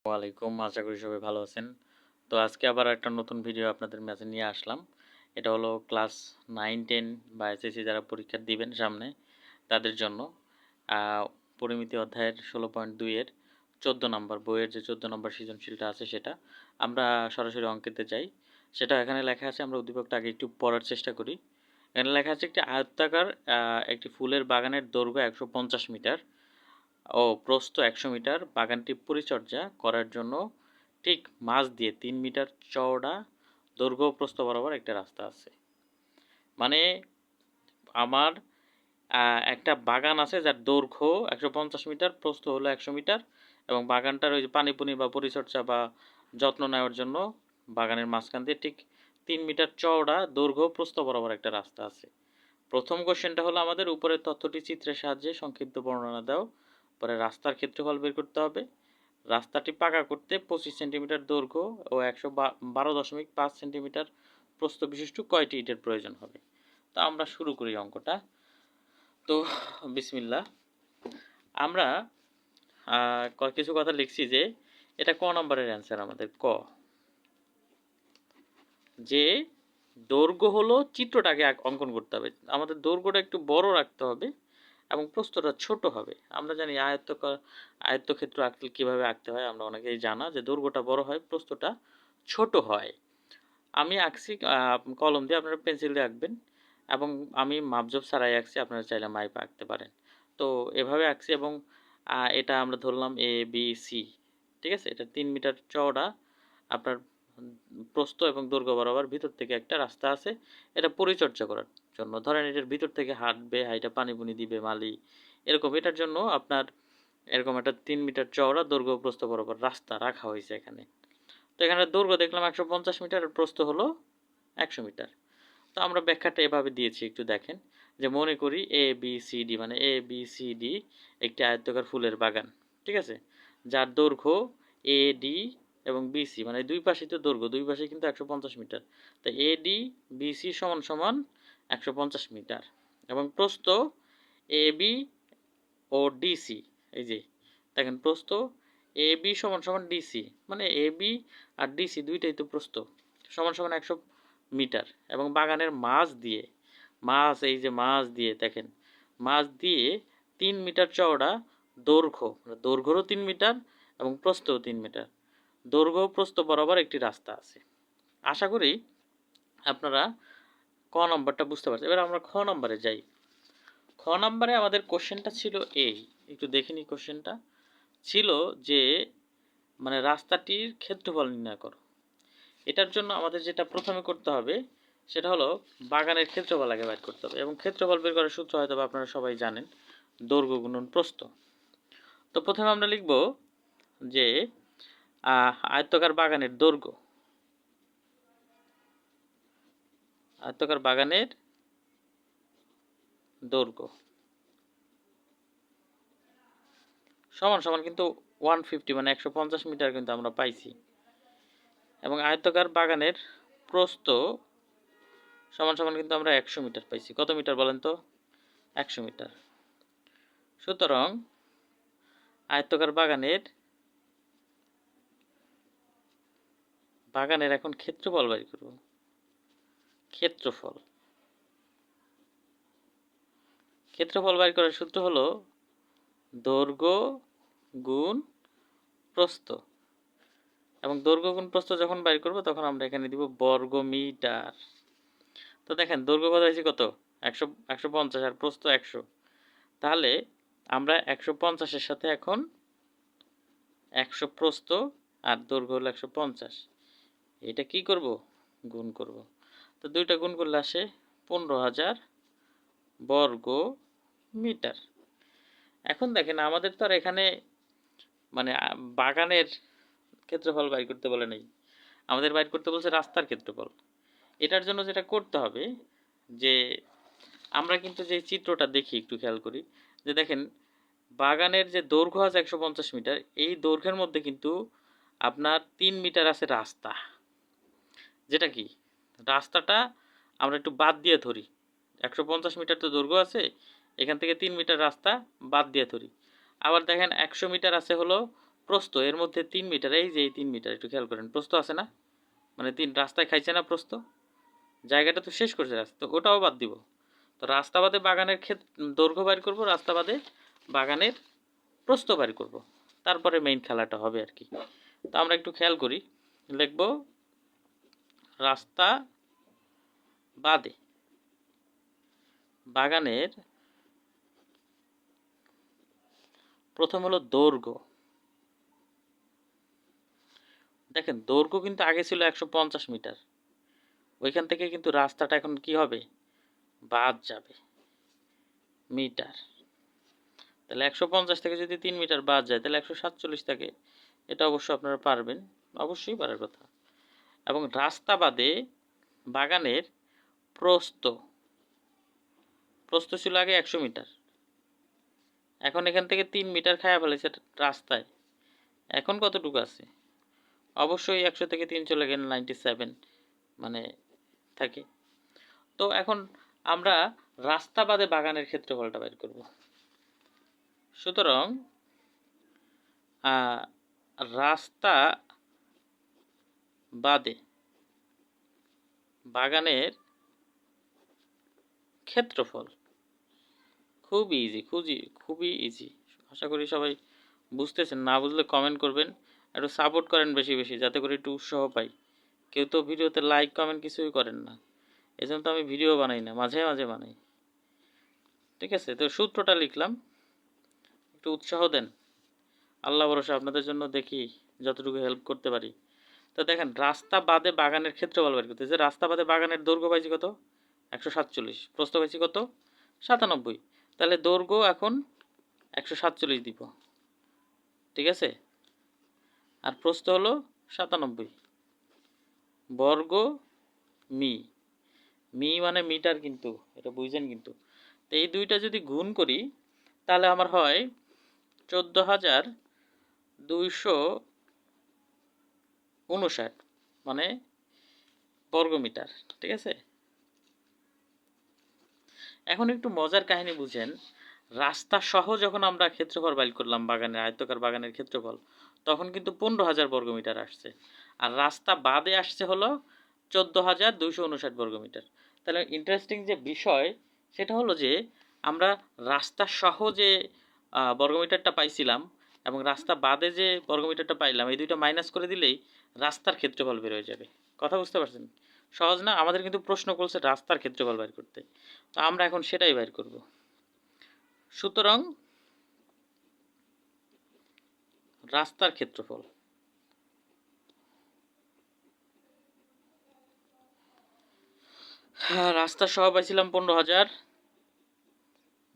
ওয়ালাইকুম, আশা করি সবাই ভালো আছেন। তো আজকে আবার একটা নতুন ভিডিও আপনাদের মাঝে নিয়ে আসলাম। এটা হলো ক্লাস 9-10 বা এসএসসি যারা পরীক্ষা দিবেন সামনে তাদের জন্য পরিমিতি অধ্যায়ের 16.2 এর 14 নম্বর বইয়ের যে 14 নম্বর সৃজনশীলটা আছে সেটা আমরা সরাসরি অঙ্কেতে যাই। সেটা এখানে লেখা আছে, আমরা উদ্দীপকটা আগে একটু পড়ার চেষ্টা করি। এখানে লেখা আছে একটি আয়তাকার একটি ফুলের বাগানের দৈর্ঘ্য 150 মিটার ও প্রস্থ 100 মিটার। বাগানটি পরিচর্যা করার জন্য ঠিক মাঝ দিয়ে 3 মিটার চওড়া দৈর্ঘ্য ও প্রস্থ বরাবর একটা রাস্তা আছে। মানে আমার একটা বাগান আছে যার দৈর্ঘ্য 150 মিটার, প্রস্থ হলো 100 মিটার, এবং বাগানটার ওই যে পানি বা পরিচর্যা বা যত্ন নেওয়ার জন্য বাগানের মাঝখান দিয়ে ঠিক 3 মিটার চওড়া দৈর্ঘ্য প্রস্থ বরাবর একটা রাস্তা আছে। প্রথম কোশ্চেনটা হলো আমাদের উপরের তথ্যটি চিত্রের সাহায্যে সংক্ষিপ্ত বর্ণনা দাও। পরে রাস্তার ক্ষেত্রফল বের করতে হবে। রাস্তাটি পাকা করতে 25 সেন্টিমিটার দৈর্ঘ্য ও 112.5 সেন্টিমিটার প্রস্থ বিশিষ্ট কয়টি ইটের প্রয়োজন হবে। তা আমরা শুরু করি অঙ্কটা। তো বিসমিল্লাহ, আমরা কিছু কথা লিখছি যে এটা ক নম্বরের অ্যান্সার আমাদের ক, যে দৈর্ঘ্য হলো চিত্রটাকে অঙ্কন করতে হবে, আমাদের দৈর্ঘ্যটা একটু বড় রাখতে হবে এবং প্রস্থটা ছোট হবে। আমরা জানি আয়ত্তক্ষেত্র আঁকলে কীভাবে আঁকতে হয়, আমরা অনেকেই জানা যে দৈর্ঘ্যটা বড় হয়, প্রস্থটা ছোট হয়। আমি আঁকছি কলম দিয়ে, আপনারা পেন্সিল দিয়ে আঁকবেন, এবং আমি মাপজোপ ছাড়াই আঁকছি, আপনারা চাইলে মাইপে আঁকতে পারেন। তো এভাবে আঁকছি, এবং এটা আমরা ধরলাম এ বি সি, ঠিক আছে। এটা 3 মিটার চওড়া আপনার প্রস্থ এবং দৈর্ঘ্য বরাবর ভিতর থেকে একটা রাস্তা আছে, এটা পরিচর্যা করার জন্য। ধরেন এটার ভিতর থেকে হাঁটবে, হাইটা পানি পুনি দিবে মালি, এরকম। এটার জন্য আপনার এরকম একটা 3 মিটার চওড়া দৈর্ঘ্য প্রস্থ বরাবর রাস্তা রাখা হয়েছে এখানে। তো এখানে দৈর্ঘ্য দেখলাম 150 মিটার, আর প্রস্থ হলো 100 মিটার। তো আমরা ব্যাখ্যাটা এভাবে দিয়েছি, একটু দেখেন। যে মনে করি এ বি সি ডি, মানে এ বি সি ডি একটি আয়তাকার ফুলের বাগান, ঠিক আছে, যার দৈর্ঘ্য এ ডি এবং বিসি, মানে দুই পাশেই তো দৈর্ঘ্য, দুই পাশে কিন্তু 150 মিটার। তাই এ ডি বিসি সমান সমান 150 মিটার, এবং প্রস্থ এ বি ও ডিসি, এই যে দেখেন প্রস্থ এ বি সমান সমান ডিসি, মানে এ বি আর ডিসি দুইটাই তো প্রস্থ, সমান সমান 100 মিটার। এবং বাগানের মাঝ দিয়ে, এই যে মাঝ দিয়ে দেখেন, মাঝ দিয়ে 3 মিটার চওড়া দৈর্ঘ্য, মানে দৈর্ঘ্যও 3 মিটার এবং প্রস্থও 3 মিটার, দৈর্ঘ্য প্রস্থ বরাবর একটি রাস্তা আছে। আশা করি আপনারা ক নম্বরটা বুঝতে পারছেন। এবার আমরা খ নম্বরে যাই। খ নম্বরে আমাদের কোশ্চেনটা ছিল এই, একটু দেখে নিই। কোশ্চেনটা ছিল যে মানে রাস্তাটির ক্ষেত্রফল নির্ণয় করো। এটার জন্য আমাদের যেটা প্রথমে করতে হবে সেটা হলো বাগানের ক্ষেত্রফল আগে বের করতে হবে, এবং ক্ষেত্রফল বের করার সূত্র হয়তো আপনারা সবাই জানেন, দৈর্ঘ্য গুণন প্রস্থ। তো প্রথমে আমরা লিখব যে আয়তাকার বাগানের দৈর্ঘ্য, আয়তাকার বাগানের দৈর্ঘ্য সমান সমান কিন্তু 150, মানে 150 মিটার কিন্তু আমরা পাইছি, এবং আয়তাকার বাগানের প্রস্থ সমান সমান কিন্তু আমরা 100 মিটার পাইছি। কত মিটার বলেন তো? 100 মিটার। সুতরাং আয়তাকার বাগানের এখন ক্ষেত্রফল বের করব। ক্ষেত্রফল বের করার সূত্র হলো দৈর্ঘ্য গুণ প্রস্থ, এবং দৈর্ঘ্য গুণ প্রস্থ যখন বের করব তখন আমরা এখানে দিব বর্গ মিটার। তো দেখেন দৈর্ঘ্য কত হয়েছে, কত 150, আর প্রস্থ 100। তাহলে আমরা 150-এর সাথে এখন 100 প্রস্থ আর দৈর্ঘ্য হলো 150, এটা কি করব, গুণ করব। তো দুইটা গুণ করলে আসে 15,000 বর্গ মিটার। এখন দেখেন আমাদের তো আর এখানে মানে বাগানের ক্ষেত্রফল বাইর করতে বলে নেই, আমাদের বাইর করতে বলছে রাস্তার ক্ষেত্রফল। এটার জন্য যেটা করতে হবে যে আমরা কিন্তু যে চিত্রটা দেখি একটু খেয়াল করি, যে দেখেন বাগানের যে দৈর্ঘ্য আছে 150 মিটার, এই দৈর্ঘ্যের মধ্যে কিন্তু আপনার 3 মিটার আছে রাস্তা, যেটা কি রাস্তাটা আমরা একটু বাদ দিয়ে ধরি। 150 মিটার তো দৈর্ঘ্য আছে, এখান থেকে 3 মিটার রাস্তা বাদ দিয়ে ধরি। আবার দেখেন 100 মিটার আছে হলো প্রস্থ এর মধ্যে 3 মিটার, এই যে এই 3 মিটার একটু খেয়াল করেন, প্রস্থ আছে না, মানে 3 রাস্তায় খাইছে না প্রস্থ, জায়গাটা তো শেষ করছে রাস্তা, তো ওটাও বাদ দিব। তো রাস্তা বাদে বাগানের দৈর্ঘ্য বাইর করব, রাস্তা বাদে বাগানের প্রস্থ বাইর করব, তারপরে মেইন খেলাটা হবে আর কি। তো আমরা একটু খেয়াল করি, লিখব রাস্তা বাদে বাগানের প্রথম হলো দৈর্ঘ্য। দেখেন দৈর্ঘ্য কিন্তু আগে ছিল 150 মিটার, ওইখান থেকে কিন্তু রাস্তাটা এখন কি হবে, বাদ যাবে মিটার। তাহলে 150 থেকে যদি 3 মিটার বাদ যায় তাহলে 147 থাকে। এটা অবশ্য আপনারা পারবেন, অবশ্যই পারার কথা। এবং রাস্তা বাদে বাগানের প্রস্থ, প্রস্থ ছিল আগে 100 মিটার, এখন এখান থেকে 3 মিটার খায়া ফেলেছে রাস্তায়, এখন কতটুকু আছে, অবশ্যই 100 থেকে 3 চলে গেলে 97 মানে থাকে। তো এখন আমরা রাস্তা বাদে বাগানের ক্ষেত্রফলটা বের করব। সুতরাং রাস্তা বাদে বাগানের ক্ষেত্রফল, খুবই ইজি, খুবই ইজি। আশা করি সবাই বুঝতেছেন, না বুঝলে কমেন্ট করবেন, একটু সাপোর্ট করেন বেশি বেশি, যাতে করে একটু উৎসাহ পাই। কেউ তো ভিডিওতে লাইক কমেন্ট কিছুই করেন না, এই জন্য তো আমি ভিডিও বানাই না, মাঝে মাঝে বানাই। ঠিক আছে, তো সূত্রটা লিখলাম, একটু উৎসাহ দেন, আল্লাহ ভরসা আপনাদের জন্য দেখি যতটুকু হেল্প করতে পারি। তো দেখেন রাস্তা বাদে বাগানের ক্ষেত্রফল বের করতেছে, রাস্তা বাদে বাগানের দৈর্ঘ্য পাইছি কত, 147, প্রস্থ পাইছি কত, 97, তাহলে দৈর্ঘ্য এখন 147 দিব, ঠিক আছে, আর প্রস্থ হলো 97 বর্গ মি, মি মানে মিটার কিন্তু, এটা বুঝছেন কিন্তু। তো এই দুইটা যদি গুণ করি তাহলে আমার হয় 14,259 মানে বর্গমিটার, ঠিক আছে। এখন একটু মজার কাহিনী বুঝেন, রাস্তা সহ যখন আমরা ক্ষেত্রফল বাইর করলাম বাগানের, আয়তকার বাগানের ক্ষেত্রফল, তখন কিন্তু 15,000 বর্গমিটার আসছে, আর রাস্তা বাদে আসছে হলো 14,259 বর্গমিটার। তাহলে ইন্টারেস্টিং যে বিষয় সেটা হলো যে আমরা রাস্তা সহ যে বর্গমিটারটা পাইছিলাম এবং রাস্তা বাদে যে বর্গমিটারটা পাইলাম, এই দুইটা মাইনাস করে দিলেই রাস্তার ক্ষেত্রফল বের হয়ে যাবে। কথা বুঝতে পারছেন? সহজ না? আমাদের কিন্তু প্রশ্ন করছে রাস্তার ক্ষেত্রফল বের করতে, তো আমরা এখন সেটাই বের করব। সুতরাং রাস্তার ক্ষেত্রফল, রাস্তা সহ পাইছিলাম 15,000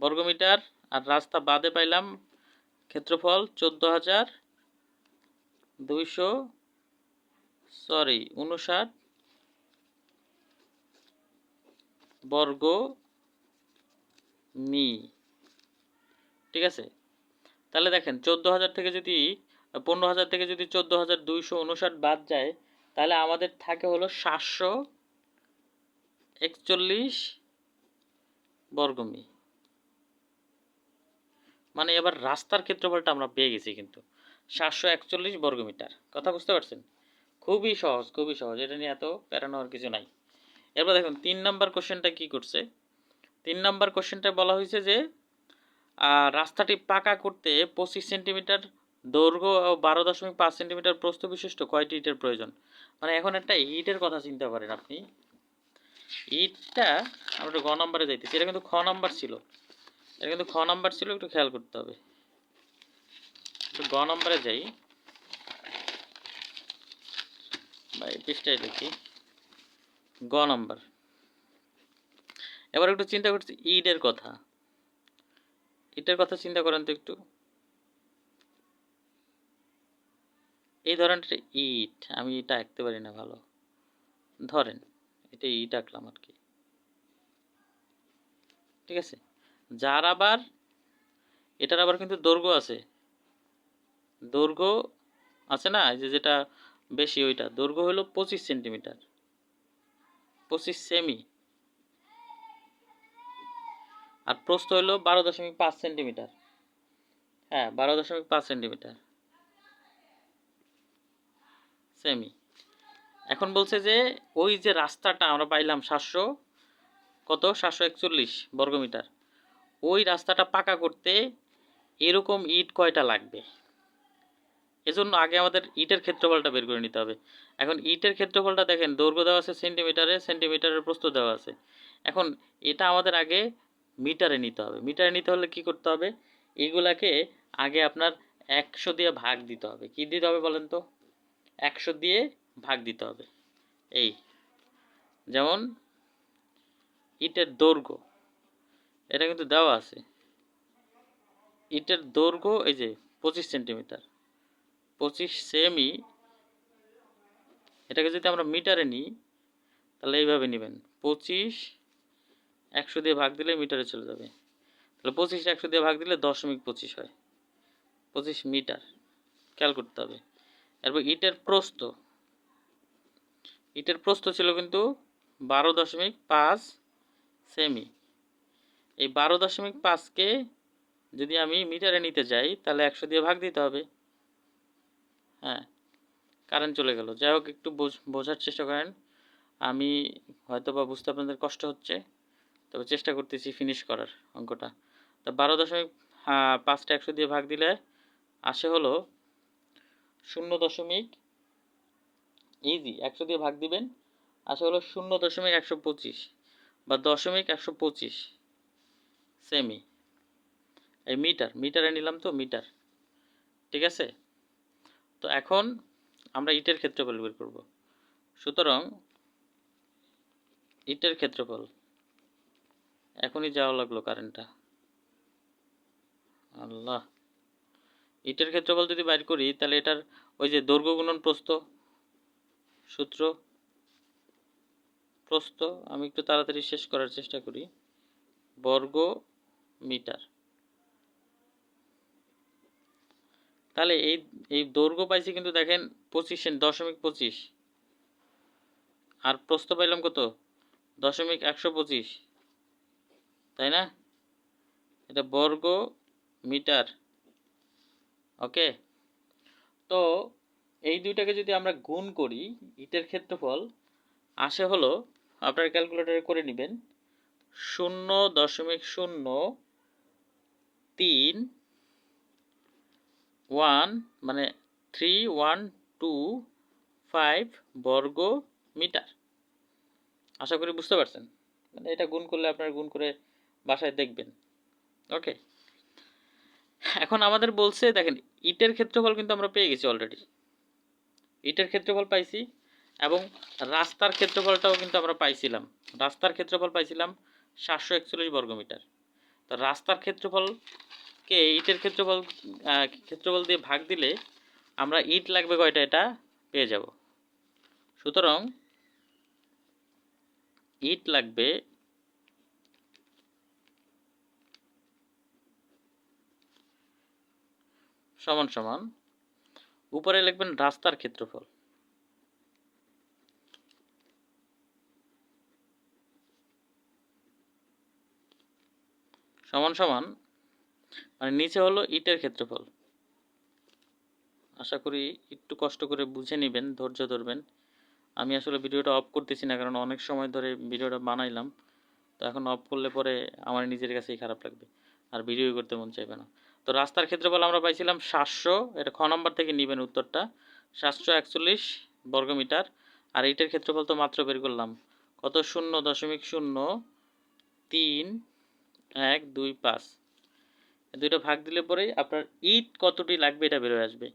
বর্গমিটার, আর রাস্তা বাদে পাইলাম ক্ষেত্রফল 14,259 বর্গ মি, ঠিক আছে। তাহলে দেখেন 14,000 থেকে যদি 15,000 থেকে যদি 14,259 বাদ যায়, তাহলে আমাদের থাকে হলো 741 বর্গমি। মানে এবার রাস্তার ক্ষেত্রফলটা আমরা পেয়ে গেছি কিন্তু 741 বর্গমিটার। কথা বুঝতে পারছেন? খুবই সহজ, খুবই সহজ, এটা নিয়ে এত প্যারা নেওয়ার কিছু নাই। এরপর দেখুন 3 নাম্বার কোশ্চেনটা কি করছে। 3 নাম্বার কোশ্চেনটা বলা হয়েছে যে রাস্তাটি পাকা করতে 25 সেন্টিমিটার দৈর্ঘ্য ও 12.5 সেন্টিমিটার প্রস্থ বিশিষ্ট কয়টি ইটের প্রয়োজন। মানে এখন একটা ইটের কথা চিন্তা করেন আপনি, ইটটা আমরা একটু গ নাম্বারে যাইতেছি, এটা কিন্তু খ নাম্বার ছিল, এটা কিন্তু খ নাম্বার ছিল, একটু খেয়াল করতে হবে। একটু গ নাম্বারে যাই বা এই পৃষ্ঠায় দেখি, গ নাম্বার। এবার একটু চিন্তা করছি ইটের কথা, ইটের কথা চিন্তা করেন তো একটু। এই ধরেন একটা ইট, আমি এটা আঁকতে পারি না ভালো, ধরেন এটা ইট আঁকলাম আর কি, ঠিক আছে। যার আবার এটার আবার কিন্তু দৈর্ঘ্য আছে, দৈর্ঘ্য আছে না, এই যে যেটা বেশি ওইটা দৈর্ঘ্য হলো 25 সেন্টিমিটার, 25 সেমি, আর প্রস্থ হলো 12.5 সেন্টিমিটার। হ্যাঁ 12.5 সেন্টিমিটার। সেমি। এখন বলছে যে ওই যে রাস্তাটা আমরা পাইলাম 741 বর্গমিটার, ওই রাস্তাটা পাকা করতে এরকম ইট কয়টা লাগবে। এজন্য আগে আমাদের ইটের ক্ষেত্রফলটা বের করে নিতে হবে। এখন ইটের ক্ষেত্রফলটা দেখেন, দৈর্ঘ্য দেওয়া আছে সেন্টিমিটারে, সেন্টিমিটারের প্রস্থ দেওয়া আছে। এখন এটা আমাদের আগে মিটারে নিতে হবে। মিটারে নিতে হলে কি করতে হবে, এইগুলাকে আগে আপনার 100 দিয়ে ভাগ দিতে হবে। কি দিতে হবে বলেন তো? 100 দিয়ে ভাগ দিতে হবে। এই যেমন ইটের দৈর্ঘ্য, এটা কিন্তু দেওয়া আছে, ইটের দৈর্ঘ্য এই যে 25 সেন্টিমিটার, 25 সেমি। এটাকে যদি আমরা মিটারে নিই তাহলে এইভাবে নেবেন, 25 100 দিয়ে ভাগ দিলে মিটারে চলে যাবে। তাহলে 25 100 দিয়ে ভাগ দিলে 10.25 হয়, 25 মিটার। খেয়াল করতে হবে। এরপর ইটের প্রস্থ, ইটের প্রস্থ ছিল কিন্তু 12.5 সেমি। এই 12.5কে যদি আমি মিটারে নিতে যাই তাহলে 100 দিয়ে ভাগ দিতে হবে। হ্যাঁ, কারেন্ট চলে গেল। যাই হোক, একটু বোঝার চেষ্টা করেন। আমি হয়তো বা বুঝতে আপনাদের কষ্ট হচ্ছে, তবে চেষ্টা করতেছি ফিনিশ করার অঙ্কটা। তা 12.5টা 100 দিয়ে ভাগ দিলে আসে হলো 0. ইজি, 100 দিয়ে ভাগ দিবেন, আসে হলো 0.125 বা 0.125 সেমি। এই মিটার, মিটারে নিলাম তো মিটার, ঠিক আছে। তো এখন আমরা ইটের ক্ষেত্রফল বের করব। সুতরাং ইটের ক্ষেত্রফল, এখনই যাওয়া লাগলো কারেন্টটা, আল্লাহ। ইটের ক্ষেত্রফল যদি বাইর করি তাহলে এটার ওই যে দৈর্ঘ্য গুণন প্রস্থ সূত্র, প্রস্থ আমি একটু তাড়াতাড়ি শেষ করার চেষ্টা করি, বর্গ মিটার। তাহলে এই এই দৈর্ঘ্য পাইছি কিন্তু দেখেন 25.25, আর প্রস্থ পাইলাম কত 0.125, তাই না? এটা বর্গ মিটার। ওকে, তো এই দুইটাকে যদি আমরা গুণ করি, ইটের ক্ষেত্রফল আসে হলো, আপনার ক্যালকুলেটরে করে নেবেন, 0.3 মানে 3125 বর্গ মিটার। আশা করি বুঝতে পারছেন। মানে এটা গুণ করলে আপনারা গুণ করে বাসায় দেখবেন। ওকে, এখন আমাদের বলছে দেখেন, ইটের ক্ষেত্রফল কিন্তু আমরা পেয়ে গেছি অলরেডি, ইটের ক্ষেত্রফল পাইছি, এবং রাস্তার ক্ষেত্রফলটাও কিন্তু আমরা পাইছিলাম। রাস্তার ক্ষেত্রফল পাইছিলাম 741 বর্গমিটার। তো রাস্তার ক্ষেত্রফলকে ইটের ক্ষেত্রফল দিয়ে ভাগ দিলে আমরা ইট লাগবে কয়টা এটা পেয়ে যাব। সুতরাং ইট লাগবে সমান সমান, উপরে লিখবেন রাস্তার ক্ষেত্রফল সমান সমান, মানে নিচে হলো ইটের ক্ষেত্রফল। আশা করি একটু কষ্ট করে বুঝে নেবেন, ধৈর্য ধরবেন। আমি আসলে ভিডিওটা অফ করতেছি না, কারণ অনেক সময় ধরে ভিডিওটা বানাইলাম, তো এখন অফ করলে পরে আমার নিজের কাছেই খারাপ লাগবে, আর ভিডিও করতে মন চাইবে না। তো রাস্তার ক্ষেত্রফল আমরা পাইছিলাম 700, এটা খ নম্বর থেকে নেবেন উত্তরটা, 741 বর্গমিটার। আর ইটের ক্ষেত্রফল তো মাত্র বের করলাম, কত, 0.03125। দুইটা ভাগ দিলে পরেই আপনার ইট কতটি লাগবে এটা বেরোয় আসবে।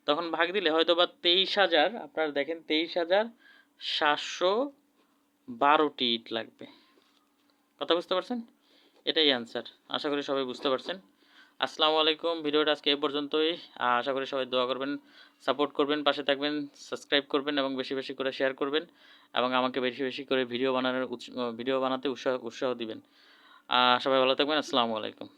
তখন ভাগ দিলে হয়তো বা 23,000, আপনারা দেখেন 23,712টি ইট লাগবে। কথা বুঝতে পারছেন? এটাই অ্যান্সার। আশা করি সবাই বুঝতে পারছেন। আসসালামু আলাইকুম। ভিডিওটা আজকে এই পর্যন্তই। আশা করি সবাই দোয়া করবেন, সাপোর্ট করবেন, পাশে থাকবেন, সাবস্ক্রাইব করবেন এবং বেশি বেশি করে শেয়ার করবেন, এবং আমাকে বেশি বেশি করে ভিডিও বানাতে উৎসাহ দিবেন। সবাই ভালো থাকবেন। আসসালামু আলাইকুম।